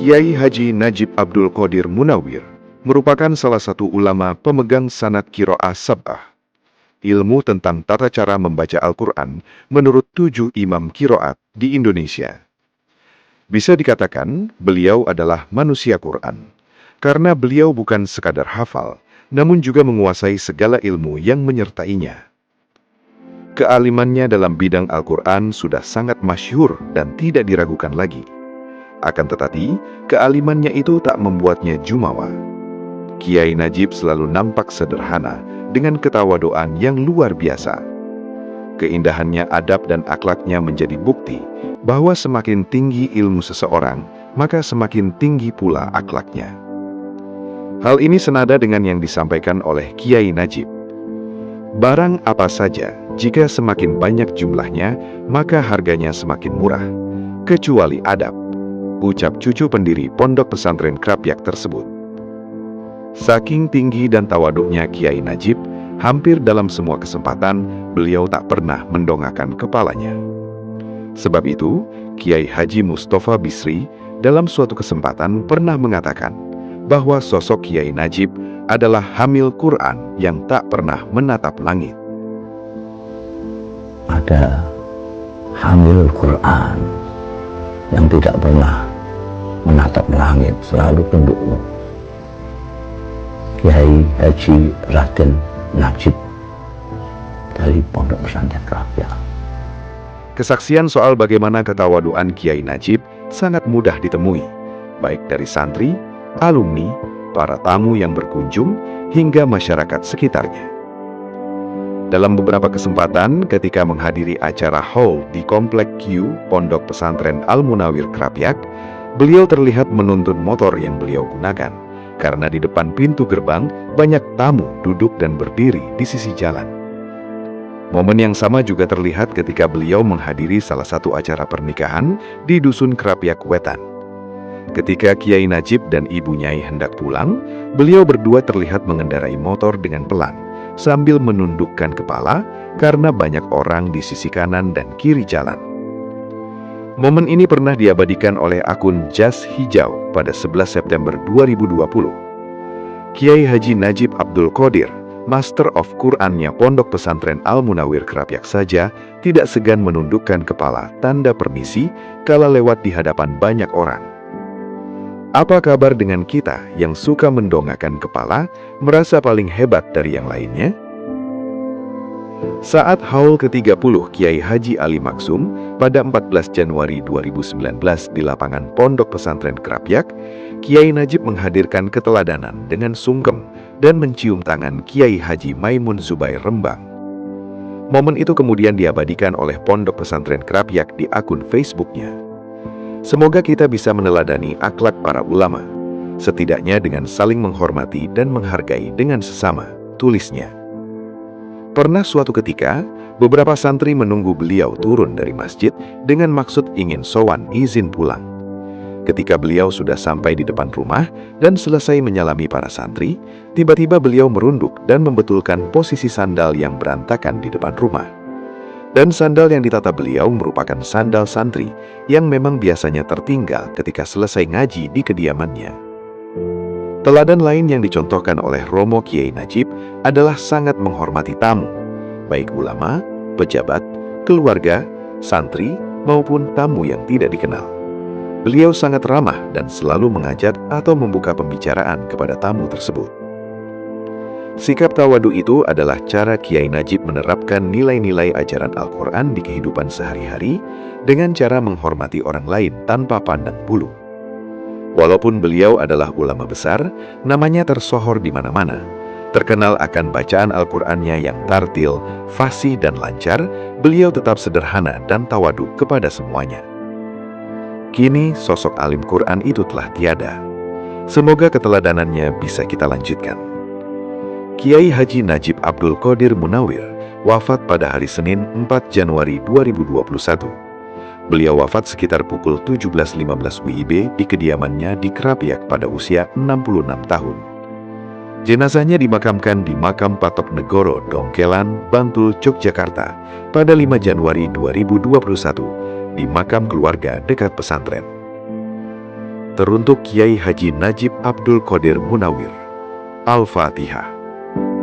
Kiai Haji Najib Abdul Qadir Munawir merupakan salah satu ulama pemegang sanad qiraah sab'ah. Ilmu tentang tata cara membaca Al-Quran menurut 7 imam qiraat di Indonesia. Bisa dikatakan beliau adalah manusia Quran, karena beliau bukan sekadar hafal, namun juga menguasai segala ilmu yang menyertainya. Kealimannya dalam bidang Al-Quran sudah sangat masyhur dan tidak diragukan lagi. Akan tetapi, kealimannya itu tak membuatnya jumawa. Kiai Najib selalu nampak sederhana dengan ketawaduan yang luar biasa. Keindahannya adab dan akhlaknya menjadi bukti bahwa semakin tinggi ilmu seseorang, maka semakin tinggi pula akhlaknya. Hal ini senada dengan yang disampaikan oleh Kiai Najib. Barang apa saja, jika semakin banyak jumlahnya, maka harganya semakin murah, kecuali adab, ucap cucu pendiri Pondok Pesantren Krapyak tersebut. Saking tinggi dan tawaduknya Kiai Najib, hampir dalam semua kesempatan beliau tak pernah mendongakkan kepalanya. Sebab itu, Kiai Haji Mustafa Bisri dalam suatu kesempatan pernah mengatakan bahwa sosok Kiai Najib adalah hamil Quran yang tak pernah menatap langit. Ada hamil Quran yang tidak pernah menatap langit, selalu tunduk. Kiai Haji Raden Najib dari Pondok Pesantren Krapyak. Kesaksian soal bagaimana ketawaduan Kiai Najib sangat mudah ditemui, baik dari santri, alumni, para tamu yang berkunjung, hingga masyarakat sekitarnya. Dalam beberapa kesempatan ketika menghadiri acara haul di Komplek Q Pondok Pesantren Al-Munawir Krapyak, beliau terlihat menuntun motor yang beliau gunakan, karena di depan pintu gerbang banyak tamu duduk dan berdiri di sisi jalan. Momen yang sama juga terlihat ketika beliau menghadiri salah satu acara pernikahan di Dusun Krapyak Wetan. Ketika Kiai Najib dan Ibu Nyai hendak pulang, beliau berdua terlihat mengendarai motor dengan pelan, sambil menundukkan kepala karena banyak orang di sisi kanan dan kiri jalan. Momen ini pernah diabadikan oleh akun Jas Hijau pada 11 September 2020. Kiai Haji Najib Abdul Qadir, Master of Qurannya Pondok Pesantren Al-Munawir Krapyak saja, tidak segan menundukkan kepala tanda permisi kala lewat di hadapan banyak orang. Apa kabar dengan kita yang suka mendongakkan kepala, merasa paling hebat dari yang lainnya? Saat haul ke-30 Kiai Haji Ali Maksum pada 14 Januari 2019 di lapangan Pondok Pesantren Krapyak, Kiai Najib menghadirkan keteladanan dengan sungkem dan mencium tangan Kiai Haji Maimun Zubair Rembang. Momen itu kemudian diabadikan oleh Pondok Pesantren Krapyak di akun Facebooknya. Semoga kita bisa meneladani akhlak para ulama, setidaknya dengan saling menghormati dan menghargai dengan sesama, tulisnya. Pernah suatu ketika, beberapa santri menunggu beliau turun dari masjid dengan maksud ingin sowan izin pulang. Ketika beliau sudah sampai di depan rumah dan selesai menyalami para santri, tiba-tiba beliau merunduk dan membetulkan posisi sandal yang berantakan di depan rumah. Dan sandal yang ditata beliau merupakan sandal santri yang memang biasanya tertinggal ketika selesai ngaji di kediamannya. Teladan lain yang dicontohkan oleh Romo Kiai Najib adalah sangat menghormati tamu, baik ulama, pejabat, keluarga, santri, maupun tamu yang tidak dikenal. Beliau sangat ramah dan selalu mengajak atau membuka pembicaraan kepada tamu tersebut. Sikap tawadu itu adalah cara Kiai Najib menerapkan nilai-nilai ajaran Al-Quran di kehidupan sehari-hari dengan cara menghormati orang lain tanpa pandang bulu. Walaupun beliau adalah ulama besar, namanya tersohor di mana-mana. Terkenal akan bacaan Al-Qurannya yang tartil, fasih dan lancar, beliau tetap sederhana dan tawadu kepada semuanya. Kini sosok alim Quran itu telah tiada. Semoga keteladanannya bisa kita lanjutkan. Kiai Haji Najib Abdul Qadir Munawir wafat pada hari Senin 4 Januari 2021. Beliau wafat sekitar pukul 17.15 WIB di kediamannya di Krapyak pada usia 66 tahun. Jenazahnya dimakamkan di Makam Patok Negoro, Dongkelan, Bantul, Yogyakarta pada 5 Januari 2021 di makam keluarga dekat pesantren. Teruntuk Kiai Haji Najib Abdul Qadir Munawir. Al-Fatihah.